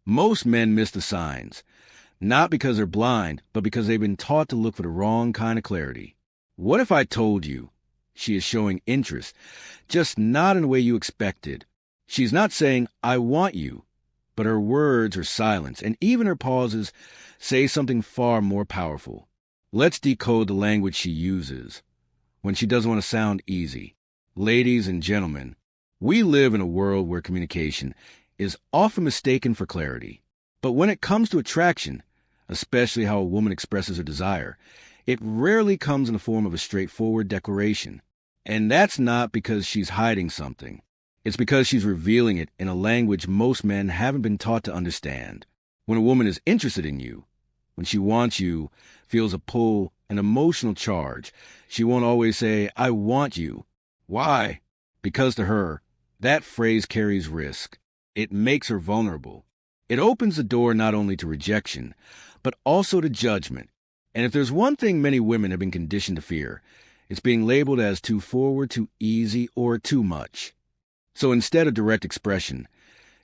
Most men miss the signs, not because they're blind, but because they've been taught to look for the wrong kind of clarity. What if I told you she is showing interest, just not in the way you expected? She's not saying, I want you, but her words, her silence, and even her pauses say something far more powerful. Let's decode the language she uses when she doesn't want to sound easy. Ladies and gentlemen, we live in a world where communication is often mistaken for clarity. But when it comes to attraction, especially how a woman expresses her desire, it rarely comes in the form of a straightforward declaration. And that's not because she's hiding something. It's because she's revealing it in a language most men haven't been taught to understand. When a woman is interested in you, when she wants you, feels a pull, an emotional charge, she won't always say, I want you. Why? Because to her, that phrase carries risk. It makes her vulnerable. It opens the door not only to rejection, but also to judgment. And if there's one thing many women have been conditioned to fear, it's being labeled as too forward, too easy, or too much. So instead of direct expression,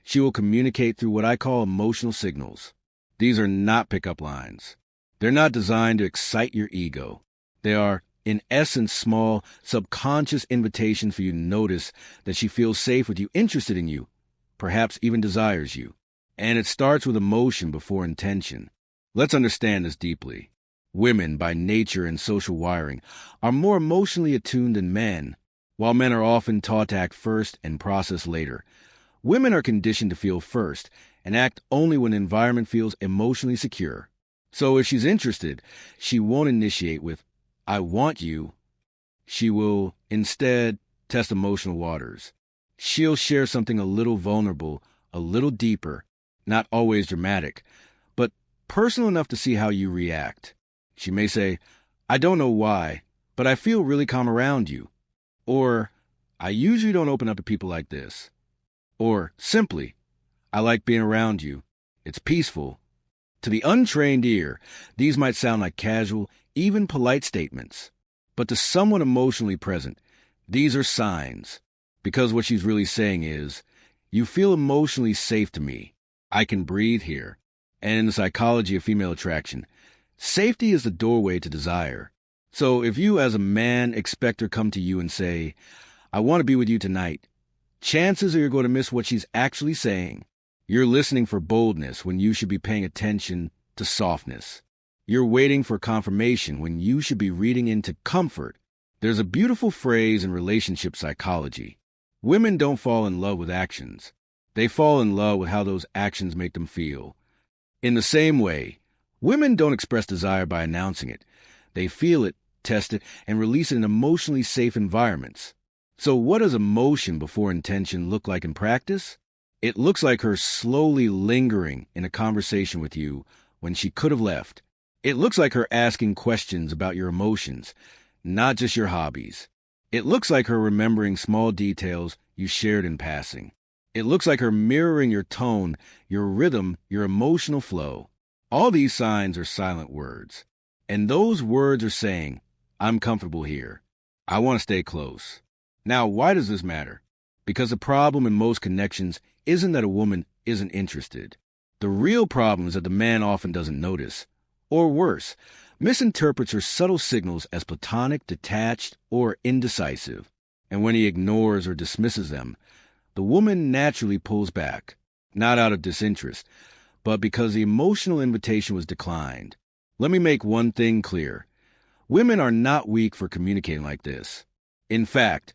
she will communicate through what I call emotional signals. These are not pickup lines. They're not designed to excite your ego. They are, in essence, small, subconscious invitations for you to notice that she feels safe with you, interested in you, perhaps even desires you. And it starts with emotion before intention. Let's understand this deeply. Women, by nature and social wiring, are more emotionally attuned than men. While men are often taught to act first and process later, women are conditioned to feel first and act only when the environment feels emotionally secure. So if she's interested, she won't initiate with, I want you. She will instead test emotional waters. She'll share something a little vulnerable, a little deeper, not always dramatic, but personal enough to see how you react. She may say, I don't know why, but I feel really calm around you. Or, I usually don't open up to people like this. Or, simply, I like being around you. It's peaceful. To the untrained ear, these might sound like casual, even polite statements. But to someone emotionally present, these are signs. Because what she's really saying is, you feel emotionally safe to me. I can breathe here. And in the psychology of female attraction, safety is the doorway to desire. So if you as a man expect her come to you and say, I want to be with you tonight, chances are you're going to miss what she's actually saying. You're listening for boldness when you should be paying attention to softness. You're waiting for confirmation when you should be reading into comfort. There's a beautiful phrase in relationship psychology. Women don't fall in love with actions. They fall in love with how those actions make them feel. In the same way, women don't express desire by announcing it. They feel it, test it, and release it in emotionally safe environments. So what does emotion before intention look like in practice? It looks like her slowly lingering in a conversation with you when she could have left. It looks like her asking questions about your emotions, not just your hobbies. It looks like her remembering small details you shared in passing. It looks like her mirroring your tone, your rhythm, your emotional flow. All these signs are silent words. And those words are saying, I'm comfortable here. I want to stay close. Now, why does this matter? Because the problem in most connections isn't that a woman isn't interested. The real problem is that the man often doesn't notice. Or worse, misinterprets her subtle signals as platonic, detached, or indecisive. And when he ignores or dismisses them, the woman naturally pulls back, not out of disinterest, but because the emotional invitation was declined. Let me make one thing clear. Women are not weak for communicating like this. In fact,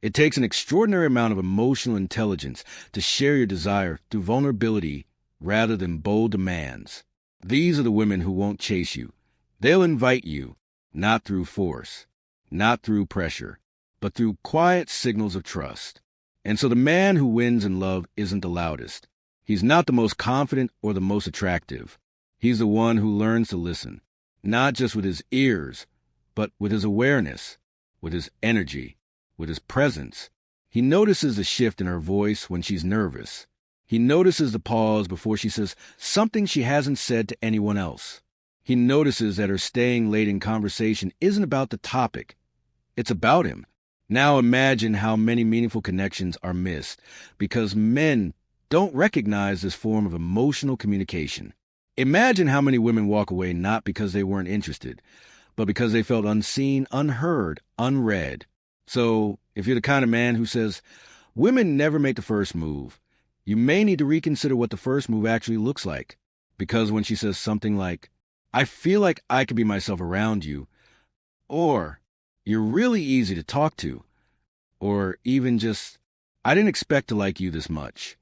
it takes an extraordinary amount of emotional intelligence to share your desire through vulnerability rather than bold demands. These are the women who won't chase you. They'll invite you, not through force, not through pressure, but through quiet signals of trust. And so the man who wins in love isn't the loudest. He's not the most confident or the most attractive. He's the one who learns to listen, not just with his ears, but with his awareness, with his energy, with his presence. He notices the shift in her voice when she's nervous. He notices the pause before she says something she hasn't said to anyone else. He notices that her staying late in conversation isn't about the topic. It's about him. Now imagine how many meaningful connections are missed because men don't recognize this form of emotional communication. Imagine how many women walk away not because they weren't interested, but because they felt unseen, unheard, unread. So, if you're the kind of man who says, women never make the first move, you may need to reconsider what the first move actually looks like. Because when she says something like, I feel like I could be myself around you, or you're really easy to talk to, or even just, I didn't expect to like you this much.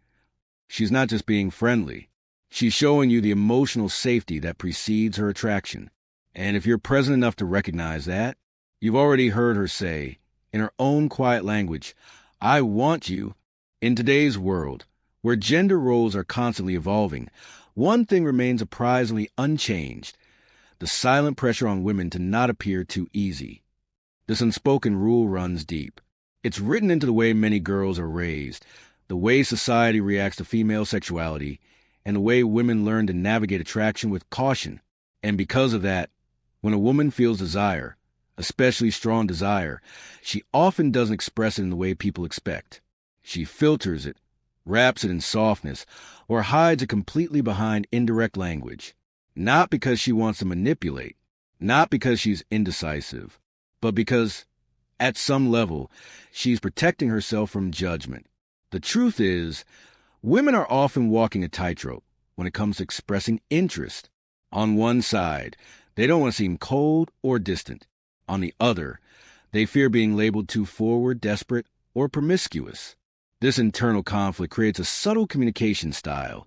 She's not just being friendly. She's showing you the emotional safety that precedes her attraction. And if you're present enough to recognize that, you've already heard her say, in her own quiet language, I want you. In today's world, where gender roles are constantly evolving, one thing remains surprisingly unchanged: the silent pressure on women to not appear too easy. This unspoken rule runs deep. It's written into the way many girls are raised, the way society reacts to female sexuality, and the way women learn to navigate attraction with caution. And because of that, when a woman feels desire, especially strong desire, she often doesn't express it in the way people expect. She filters it, wraps it in softness, or hides it completely behind indirect language. Not because she wants to manipulate, not because she's indecisive, but because, at some level, she's protecting herself from judgment. The truth is, women are often walking a tightrope when it comes to expressing interest. On one side, they don't want to seem cold or distant. On the other, they fear being labeled too forward, desperate, or promiscuous. This internal conflict creates a subtle communication style,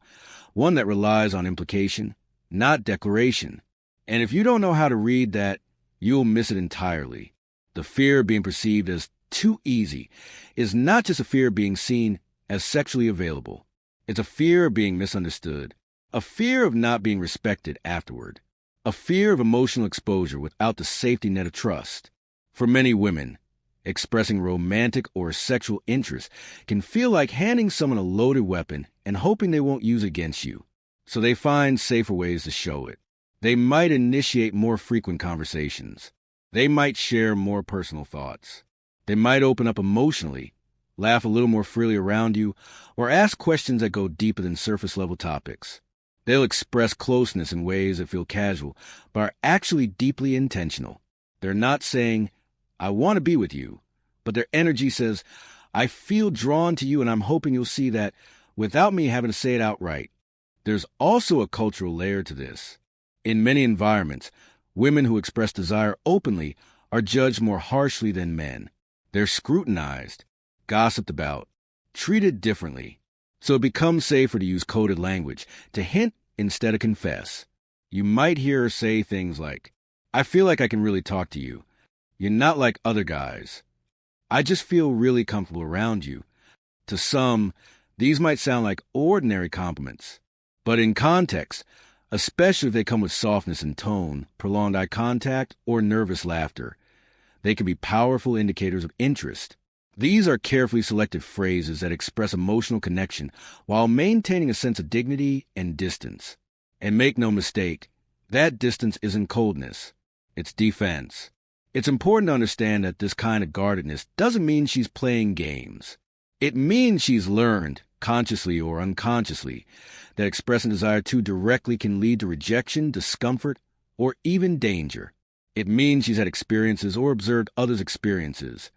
one that relies on implication, not declaration. And if you don't know how to read that, you'll miss it entirely. The fear of being perceived as too easy is not just a fear of being seen as sexually available. It's a fear of being misunderstood, a fear of not being respected afterward, a fear of emotional exposure without the safety net of trust. For many women, expressing romantic or sexual interest can feel like handing someone a loaded weapon and hoping they won't use it against you. So they find safer ways to show it. They might initiate more frequent conversations. They might share more personal thoughts. They might open up emotionally, laugh a little more freely around you, or ask questions that go deeper than surface-level topics. They'll express closeness in ways that feel casual, but are actually deeply intentional. They're not saying, I want to be with you, but their energy says, I feel drawn to you and I'm hoping you'll see that without me having to say it outright. There's also a cultural layer to this. In many environments, women who express desire openly are judged more harshly than men. They're scrutinized, gossiped about, treated differently. So it becomes safer to use coded language, to hint instead of confess. You might hear her say things like, I feel like I can really talk to you. You're not like other guys. I just feel really comfortable around you. To some, these might sound like ordinary compliments. But in context, especially if they come with softness in tone, prolonged eye contact, or nervous laughter, they can be powerful indicators of interest. These are carefully selected phrases that express emotional connection while maintaining a sense of dignity and distance. And make no mistake, that distance isn't coldness. It's defense. It's important to understand that this kind of guardedness doesn't mean she's playing games. It means she's learned, consciously or unconsciously, that expressing desire too directly can lead to rejection, discomfort, or even danger. It means she's had experiences or observed others' experiences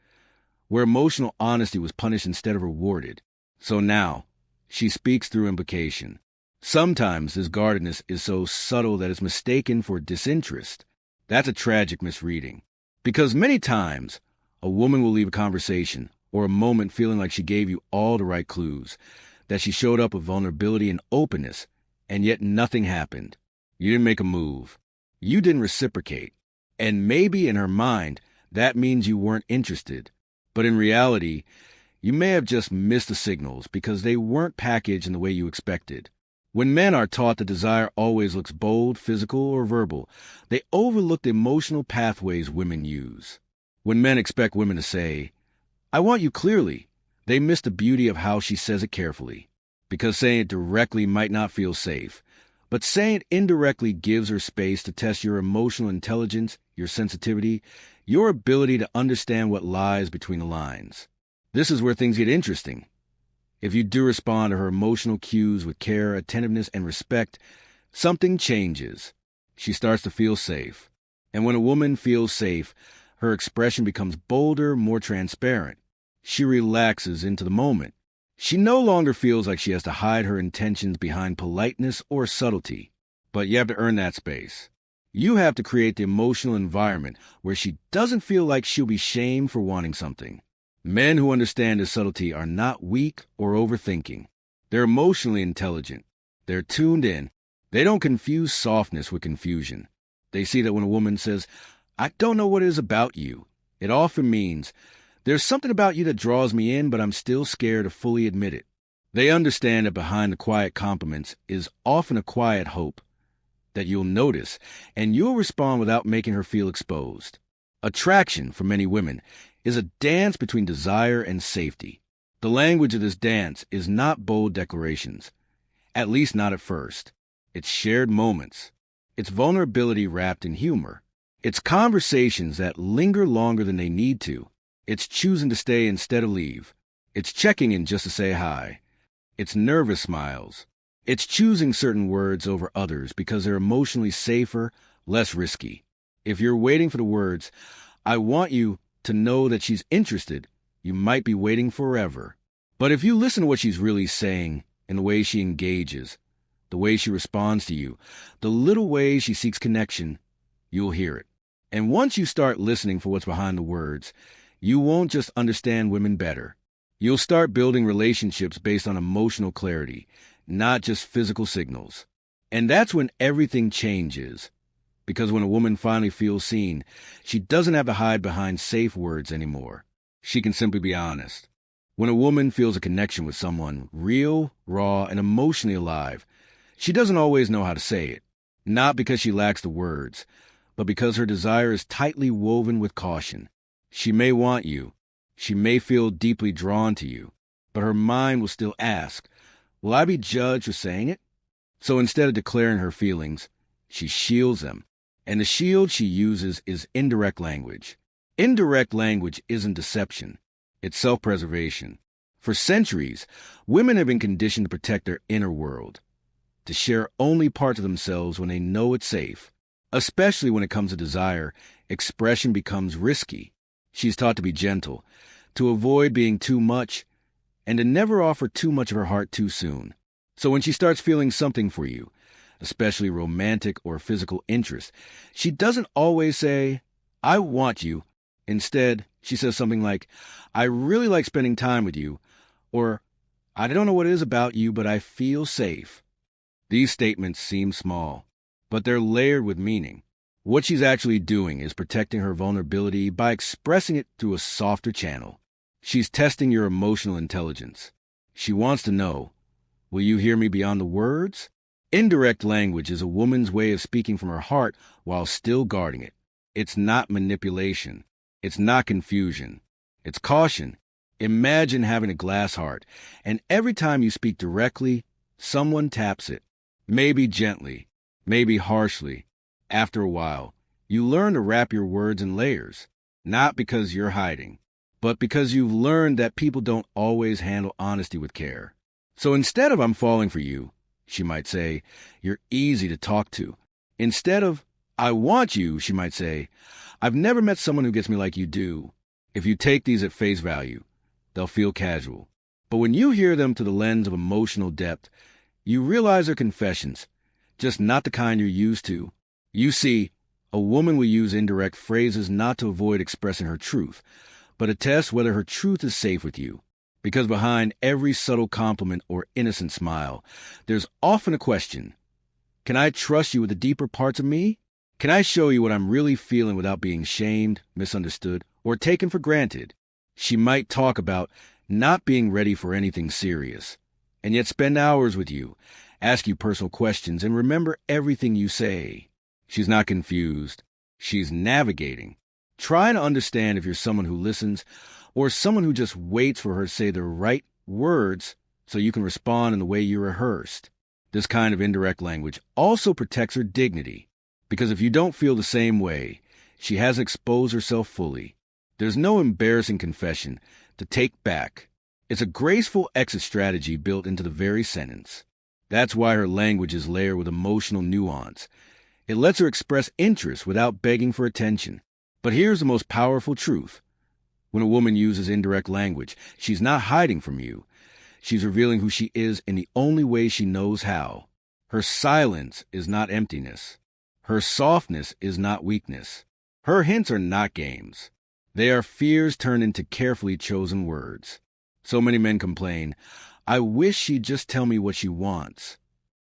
where emotional honesty was punished instead of rewarded. So now, she speaks through implication. Sometimes this guardedness is so subtle that it's mistaken for disinterest. That's a tragic misreading. Because many times, a woman will leave a conversation or a moment feeling like she gave you all the right clues, that she showed up with vulnerability and openness, and yet nothing happened. You didn't make a move. You didn't reciprocate. And maybe in her mind, that means you weren't interested. But in reality, you may have just missed the signals because they weren't packaged in the way you expected. When men are taught that desire always looks bold, physical, or verbal, they overlook the emotional pathways women use. When men expect women to say, I want you clearly, they miss the beauty of how she says it carefully. Because saying it directly might not feel safe, but saying it indirectly gives her space to test your emotional intelligence, your sensitivity, your ability to understand what lies between the lines. This is where things get interesting. If you do respond to her emotional cues with care, attentiveness, and respect, something changes. She starts to feel safe. And when a woman feels safe, her expression becomes bolder, more transparent. She relaxes into the moment. She no longer feels like she has to hide her intentions behind politeness or subtlety. But you have to earn that space. You have to create the emotional environment where she doesn't feel like she'll be shamed for wanting something. Men who understand this subtlety are not weak or overthinking. They're emotionally intelligent. They're tuned in. They don't confuse softness with confusion. They see that when a woman says, "I don't know what it is about you," it often means, "There's something about you that draws me in, but I'm still scared to fully admit it." They understand that behind the quiet compliments is often a quiet hope that you'll notice, and you'll respond without making her feel exposed. Attraction, for many women, is a dance between desire and safety. The language of this dance is not bold declarations, at least not at first. It's shared moments. It's vulnerability wrapped in humor. It's conversations that linger longer than they need to. It's choosing to stay instead of leave. It's checking in just to say hi. It's nervous smiles. It's choosing certain words over others because they're emotionally safer, less risky. If you're waiting for the words, "I want you to know that she's interested," you might be waiting forever. But if you listen to what she's really saying, in the way she engages, the way she responds to you, the little ways she seeks connection, you'll hear it. And once you start listening for what's behind the words, you won't just understand women better. You'll start building relationships based on emotional clarity, not just physical signals. And that's when everything changes. Because when a woman finally feels seen, she doesn't have to hide behind safe words anymore. She can simply be honest. When a woman feels a connection with someone real, raw, and emotionally alive, she doesn't always know how to say it. Not because she lacks the words, but because her desire is tightly woven with caution. She may want you. She may feel deeply drawn to you. But her mind will still ask, "Will I be judged for saying it?" So instead of declaring her feelings, she shields them. And the shield she uses is indirect language. Indirect language isn't deception. It's self-preservation. For centuries, women have been conditioned to protect their inner world, to share only parts of themselves when they know it's safe. Especially when it comes to desire, expression becomes risky. She's taught to be gentle, to avoid being too much, and to never offer too much of her heart too soon. So when she starts feeling something for you, especially romantic or physical interest, she doesn't always say, "I want you." Instead, she says something like, "I really like spending time with you," or "I don't know what it is about you, but I feel safe." These statements seem small, but they're layered with meaning. What she's actually doing is protecting her vulnerability by expressing it through a softer channel. She's testing your emotional intelligence. She wants to know, will you hear me beyond the words? Indirect language is a woman's way of speaking from her heart while still guarding it. It's not manipulation. It's not confusion. It's caution. Imagine having a glass heart, and every time you speak directly, someone taps it. Maybe gently, maybe harshly. After a while, you learn to wrap your words in layers, not because you're hiding, but because you've learned that people don't always handle honesty with care. So instead of "I'm falling for you," she might say, "You're easy to talk to." Instead of "I want you," she might say, "I've never met someone who gets me like you do." If you take these at face value, they'll feel casual. But when you hear them through the lens of emotional depth, you realize they're confessions, just not the kind you're used to. You see, a woman will use indirect phrases not to avoid expressing her truth, but to test whether her truth is safe with you. Because behind every subtle compliment or innocent smile, there's often a question. Can I trust you with the deeper parts of me? Can I show you what I'm really feeling without being shamed, misunderstood, or taken for granted? She might talk about not being ready for anything serious, and yet spend hours with you, ask you personal questions, and remember everything you say. She's not confused. She's navigating, trying to understand if you're someone who listens or someone who just waits for her to say the right words so you can respond in the way you rehearsed. This kind of indirect language also protects her dignity, because if you don't feel the same way, she hasn't exposed herself fully. There's no embarrassing confession to take back. It's a graceful exit strategy built into the very sentence. That's why her language is layered with emotional nuance. It lets her express interest without begging for attention. But here's the most powerful truth. When a woman uses indirect language, she's not hiding from you. She's revealing who she is in the only way she knows how. Her silence is not emptiness. Her softness is not weakness. Her hints are not games. They are fears turned into carefully chosen words. So many men complain, "I wish she'd just tell me what she wants."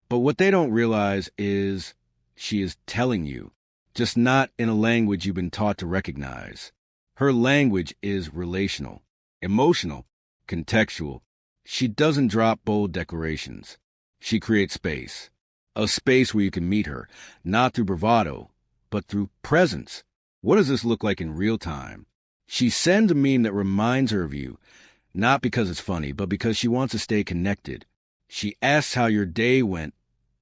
But what they don't realize is she is telling you, just not in a language you've been taught to recognize. Her language is relational, emotional, contextual. She doesn't drop bold declarations. She creates space. A space where you can meet her, not through bravado, but through presence. What does this look like in real time? She sends a meme that reminds her of you, not because it's funny, but because she wants to stay connected. She asks how your day went,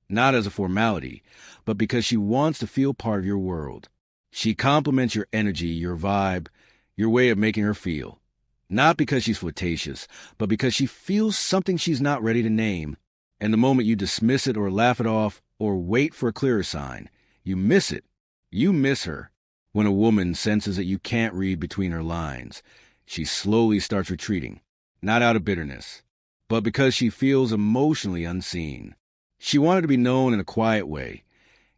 not as a formality, but because she wants to feel part of your world. She compliments your energy, your vibe, your way of making her feel. Not because she's flirtatious, but because she feels something she's not ready to name. And the moment you dismiss it or laugh it off or wait for a clearer sign, you miss it. You miss her. When a woman senses that you can't read between her lines, she slowly starts retreating, not out of bitterness, but because she feels emotionally unseen. She wanted to be known in a quiet way,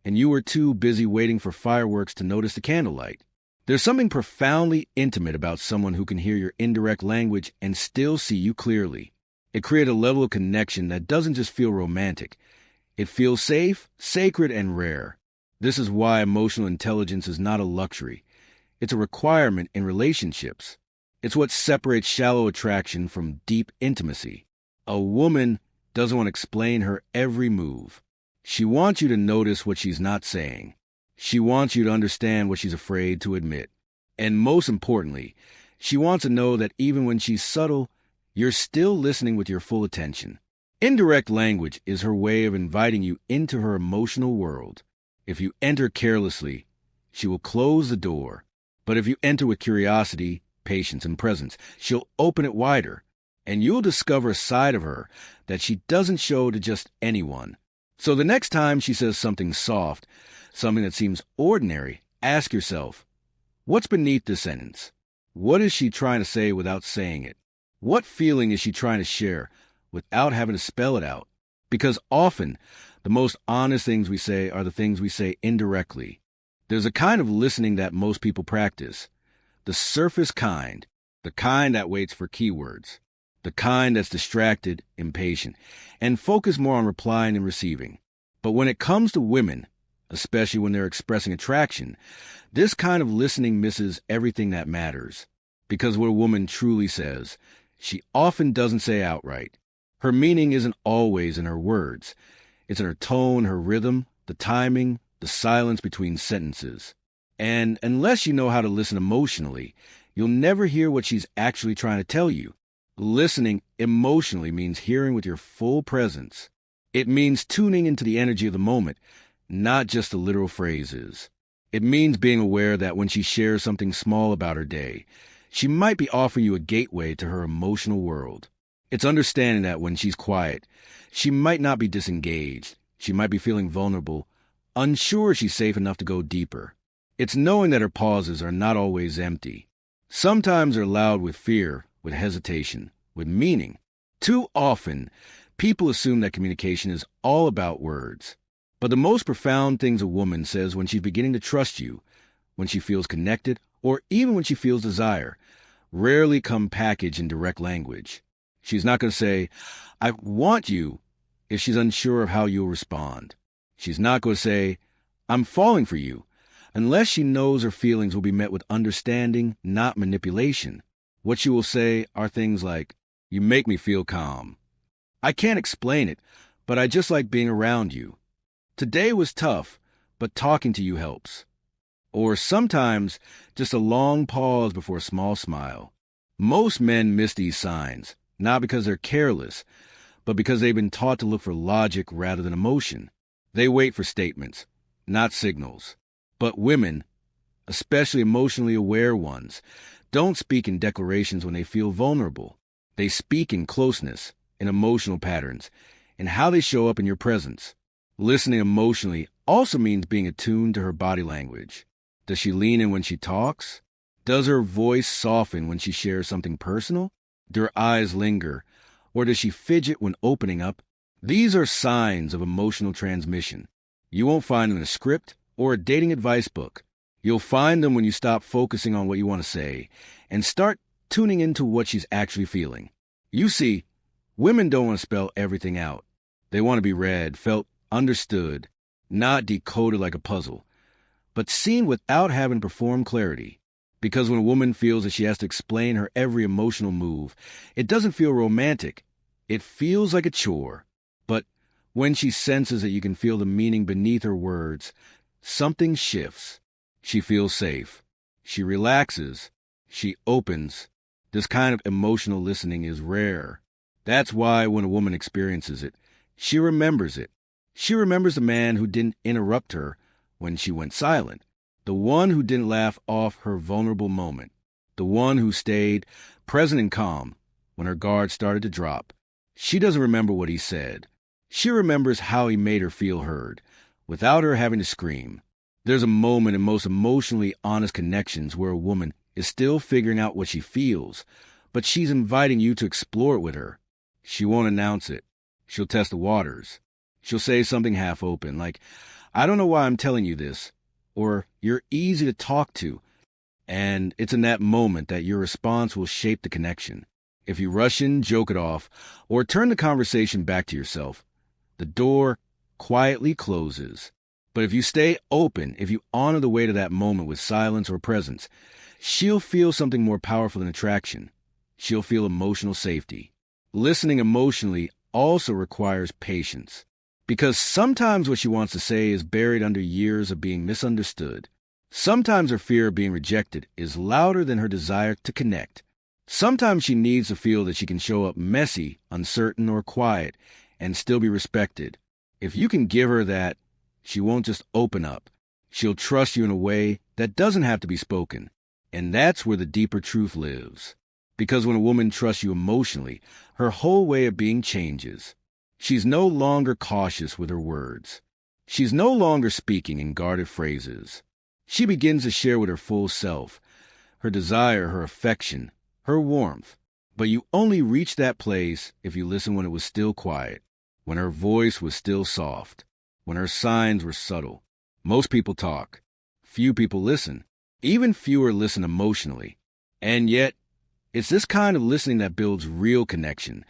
and you were too busy waiting for fireworks to notice the candlelight. There's something profoundly intimate about someone who can hear your indirect language and still see you clearly. It creates a level of connection that doesn't just feel romantic. It feels safe, sacred, and rare. This is why emotional intelligence is not a luxury. It's a requirement in relationships. It's what separates shallow attraction from deep intimacy. A woman doesn't want to explain her every move. She wants you to notice what she's not saying. She wants you to understand what she's afraid to admit. And most importantly, she wants to know that even when she's subtle, you're still listening with your full attention. Indirect language is her way of inviting you into her emotional world. If you enter carelessly, she will close the door. But if you enter with curiosity, patience, and presence, she'll open it wider. And you'll discover a side of her that she doesn't show to just anyone. So the next time she says something soft, something that seems ordinary, ask yourself, what's beneath this sentence? What is she trying to say without saying it? What feeling is she trying to share without having to spell it out? Because often, the most honest things we say are the things we say indirectly. There's a kind of listening that most people practice. The surface kind, the kind that waits for keywords, the kind that's distracted, impatient, and focused more on replying and receiving. But when it comes to women, especially when they're expressing attraction, this kind of listening misses everything that matters. Because what a woman truly says, she often doesn't say outright. Her meaning isn't always in her words. It's in her tone, her rhythm, the timing, the silence between sentences. And unless you know how to listen emotionally, you'll never hear what she's actually trying to tell you. Listening emotionally means hearing with your full presence. It means tuning into the energy of the moment, not just the literal phrases. It means being aware that when she shares something small about her day, she might be offering you a gateway to her emotional world. It's understanding that when she's quiet, she might not be disengaged. She might be feeling vulnerable, unsure she's safe enough to go deeper. It's knowing that her pauses are not always empty. Sometimes they're loud with fear, with hesitation, with meaning. Too often, people assume that communication is all about words. But the most profound things a woman says when she's beginning to trust you, when she feels connected, or even when she feels desire, rarely come packaged in direct language. She's not going to say, "I want you," if she's unsure of how you'll respond. She's not going to say, "I'm falling for you," unless she knows her feelings will be met with understanding, not manipulation. What she will say are things like, "You make me feel calm. I can't explain it, but I just like being around you. Today was tough, but talking to you helps." Or sometimes just a long pause before a small smile. Most men miss these signs, not because they're careless, but because they've been taught to look for logic rather than emotion. They wait for statements, not signals. But women, especially emotionally aware ones, don't speak in declarations when they feel vulnerable. They speak in closeness, in emotional patterns, and how they show up in your presence. Listening emotionally also means being attuned to her body language. Does she lean in when she talks? Does her voice soften when she shares something personal? Do her eyes linger? Or does she fidget when opening up? These are signs of emotional transmission. You won't find them in a script or a dating advice book. You'll find them when you stop focusing on what you want to say and start tuning into what she's actually feeling. You see, women don't want to spell everything out. They want to be read, felt, understood, not decoded like a puzzle, but seen without having to perform clarity. Because when a woman feels that she has to explain her every emotional move, it doesn't feel romantic. It feels like a chore. But when she senses that you can feel the meaning beneath her words, something shifts. She feels safe. She relaxes. She opens. This kind of emotional listening is rare. That's why when a woman experiences it, she remembers it. She remembers the man who didn't interrupt her when she went silent, the one who didn't laugh off her vulnerable moment, the one who stayed present and calm when her guard started to drop. She doesn't remember what he said. She remembers how he made her feel heard, without her having to scream. There's a moment in most emotionally honest connections where a woman is still figuring out what she feels, but she's inviting you to explore it with her. She won't announce it. She'll test the waters. She'll say something half open, like, "I don't know why I'm telling you this," or "You're easy to talk to." And it's in that moment that your response will shape the connection. If you rush in, joke it off, or turn the conversation back to yourself, the door quietly closes. But if you stay open, if you honor the weight of that moment with silence or presence, she'll feel something more powerful than attraction. She'll feel emotional safety. Listening emotionally also requires patience, because sometimes what she wants to say is buried under years of being misunderstood. Sometimes her fear of being rejected is louder than her desire to connect. Sometimes she needs to feel that she can show up messy, uncertain, or quiet and still be respected. If you can give her that, she won't just open up. She'll trust you in a way that doesn't have to be spoken. And that's where the deeper truth lives. Because when a woman trusts you emotionally, her whole way of being changes. She's no longer cautious with her words. She's no longer speaking in guarded phrases. She begins to share with her full self, her desire, her affection, her warmth. But you only reach that place if you listen when it was still quiet, when her voice was still soft, when her signs were subtle. Most people talk. Few people listen. Even fewer listen emotionally. And yet, it's this kind of listening that builds real connection,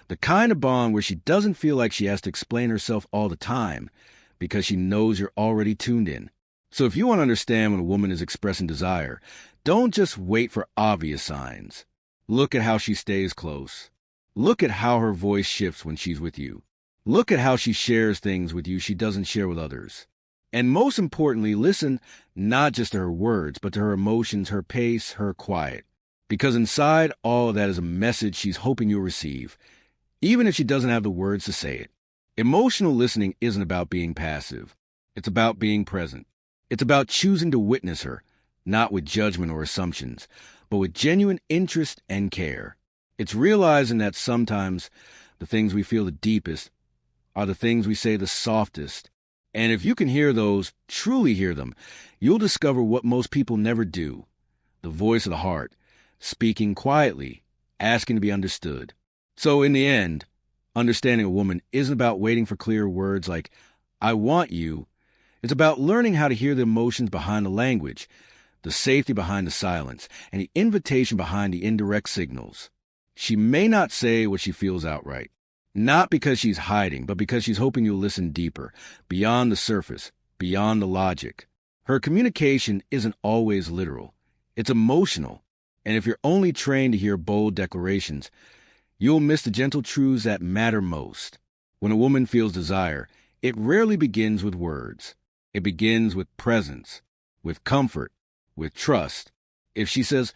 the kind of bond where she doesn't feel like she has to explain herself all the time because she knows you're already tuned in. So if you want to understand when a woman is expressing desire, don't just wait for obvious signs. Look at how she stays close. Look at how her voice shifts when she's with you. Look at how she shares things with you she doesn't share with others. And most importantly, listen not just to her words, but to her emotions, her pace, her quiet. Because inside all of that is a message she's hoping you'll receive, even if she doesn't have the words to say it. Emotional listening isn't about being passive. It's about being present. It's about choosing to witness her, not with judgment or assumptions, but with genuine interest and care. It's realizing that sometimes the things we feel the deepest are the things we say the softest. And if you can hear those, truly hear them, you'll discover what most people never do. The voice of the heart, speaking quietly, asking to be understood. So in the end, understanding a woman isn't about waiting for clear words like, "I want you." It's about learning how to hear the emotions behind the language, the safety behind the silence, and the invitation behind the indirect signals. She may not say what she feels outright, not because she's hiding, but because she's hoping you'll listen deeper, beyond the surface, beyond the logic. Her communication isn't always literal. It's emotional. And if you're only trained to hear bold declarations, you'll miss the gentle truths that matter most. When a woman feels desire, it rarely begins with words. It begins with presence, with comfort, with trust. If she says,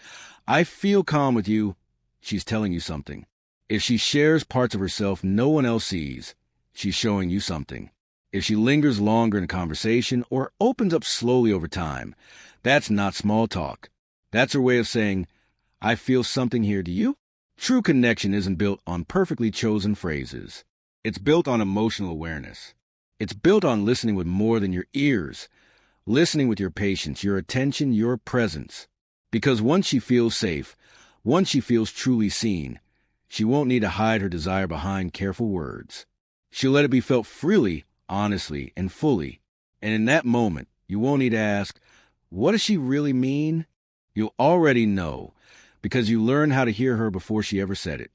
"I feel calm with you," she's telling you something. If she shares parts of herself no one else sees, she's showing you something. If she lingers longer in a conversation or opens up slowly over time, that's not small talk. That's her way of saying, "I feel something here, do you?" True connection isn't built on perfectly chosen phrases. It's built on emotional awareness. It's built on listening with more than your ears, listening with your patience, your attention, your presence. Because once she feels safe, once she feels truly seen, she won't need to hide her desire behind careful words. She'll let it be felt freely, honestly, and fully. And in that moment, you won't need to ask, what does she really mean? You'll already know, because you learned how to hear her before she ever said it.